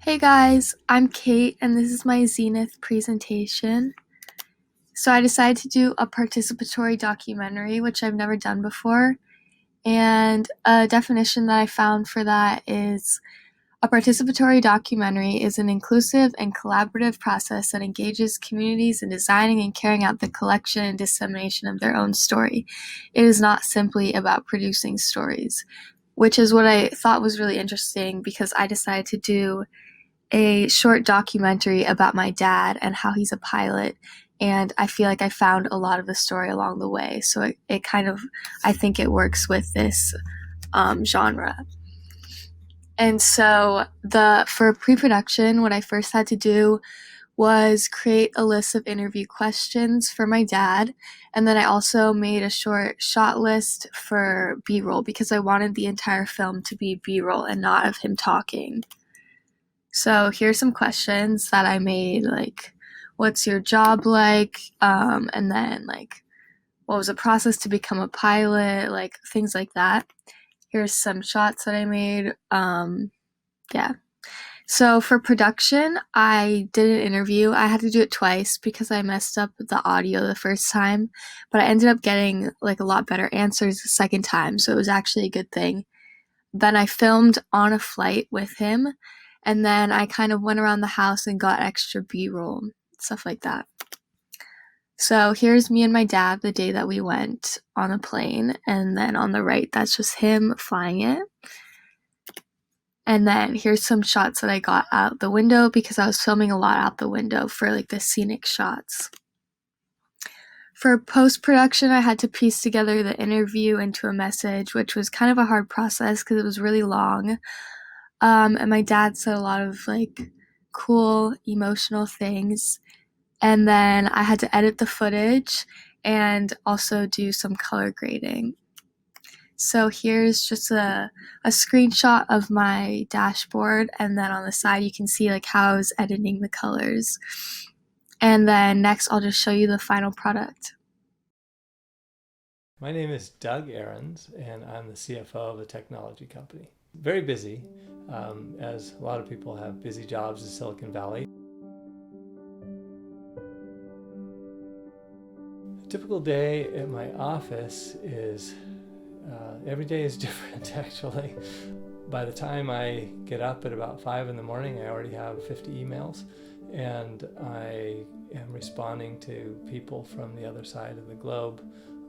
Hey guys, I'm Kate and this is my Zenith presentation. So I decided to do a participatory documentary, which I've never done before. And a definition that I found for that is a participatory documentary is an inclusive and collaborative process that engages communities in designing and carrying out the collection and dissemination of their own story. It is not simply about producing stories, which is what I thought was really interesting because I decided to do a short documentary about my dad and how he's a pilot. And I feel like I found a lot of the story along the way. So it kind of, I think it works with this genre. And so for pre-production, what I first had to do was create a list of interview questions for my dad. And then I also made a short shot list for B-roll because I wanted the entire film to be B-roll and not of him talking. So here's some questions that I made, like, what's your job like? And then, like, what was the process to become a pilot? Like, things like that. Here's some shots that I made. Yeah. So for production, I did an interview. I had to do it twice because I messed up the audio the first time, but I ended up getting, like, a lot better answers the second time, so it was actually a good thing. Then I filmed on a flight with him, and then I kind of went around the house and got extra B-roll, stuff like that. So here's me and my dad the day that we went on a plane, and then on the right, that's just him flying it. And then here's some shots that I got out the window because I was filming a lot out the window for, like, the scenic shots. For post-production, I had to piece together the interview into a message, which was kind of a hard process because it was really long. And my dad said a lot of, like, cool, emotional things. And then I had to edit the footage and also do some color grading. So here's just a screenshot of my dashboard, and then on the side you can see, like, how I was editing the colors. And then next I'll just show you the final product. My name is Doug Ahrens, and I'm the CFO of a technology company. Very busy, as a lot of people have busy jobs in Silicon Valley. A typical day at my office is, every day is different actually. By the time I get up at about 5 in the morning, I already have 50 emails, and I am responding to people from the other side of the globe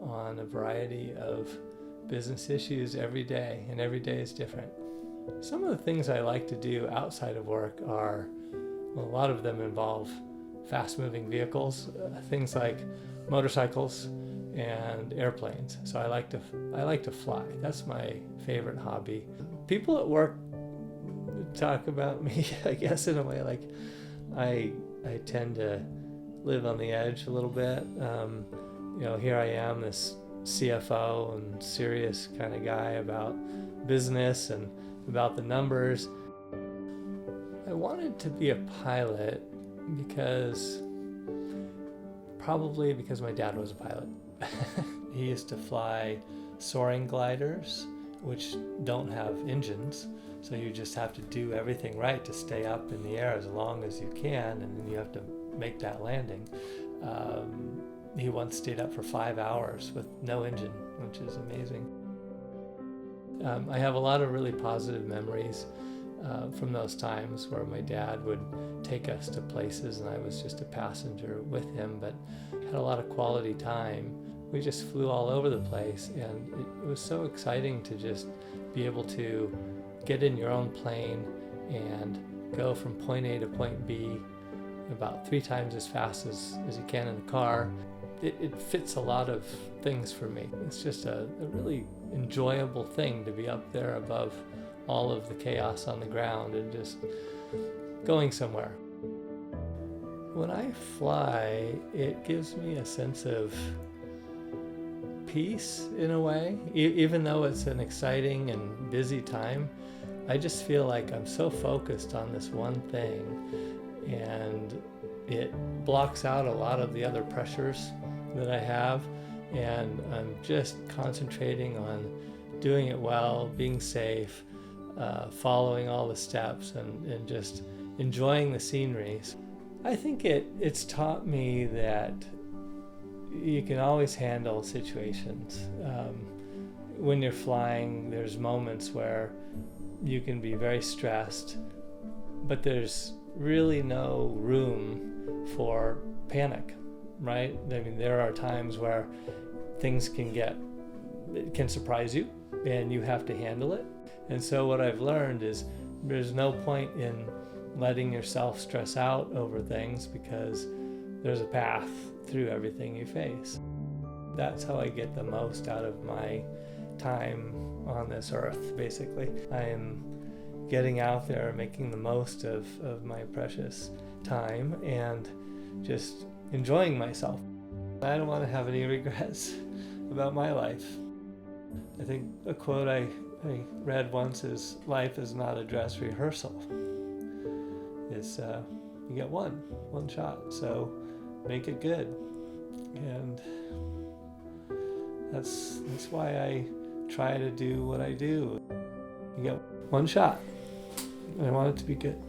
on a variety of business issues every day, and every day is different. Some of the things I like to do outside of work are, well, a lot of them involve fast-moving vehicles, things like motorcycles and airplanes. So I like to fly. That's my favorite hobby. People at work talk about me, I guess, in a way. Like, I tend to live on the edge a little bit. Here I am, this CFO and serious kind of guy about business and about the numbers. I wanted to be a pilot probably because my dad was a pilot. He used to fly soaring gliders, which don't have engines, so you just have to do everything right to stay up in the air as long as you can, and then you have to make that landing. He once stayed up for 5 hours with no engine, which is amazing. I have a lot of really positive memories from those times where my dad would take us to places and I was just a passenger with him, but had a lot of quality time. We just flew all over the place, and it was so exciting to just be able to get in your own plane and go from point A to point B about 3 times as fast as you can in a car. It fits a lot of things for me. It's just a really enjoyable thing to be up there above all of the chaos on the ground and just going somewhere. When I fly, it gives me a sense of peace in a way. Even though it's an exciting and busy time, I just feel like I'm so focused on this one thing, and it blocks out a lot of the other pressures that I have, and I'm just concentrating on doing it well, being safe, following all the steps, and just enjoying the scenery. I think it's taught me that you can always handle situations. When you're flying, there's moments where you can be very stressed, but there's really no room for panic, right? I mean, there are times where things can surprise you and you have to handle it. And so what I've learned is there's no point in letting yourself stress out over things, because there's a path through everything you face. That's how I get the most out of my time on this earth, basically. I am getting out there, making the most of my precious time and just enjoying myself. I don't want to have any regrets about my life. I think a quote I read once is, life is not a dress rehearsal. It's you get one shot, so make it good. And that's why I try to do what I do. You get one shot, and I want it to be good.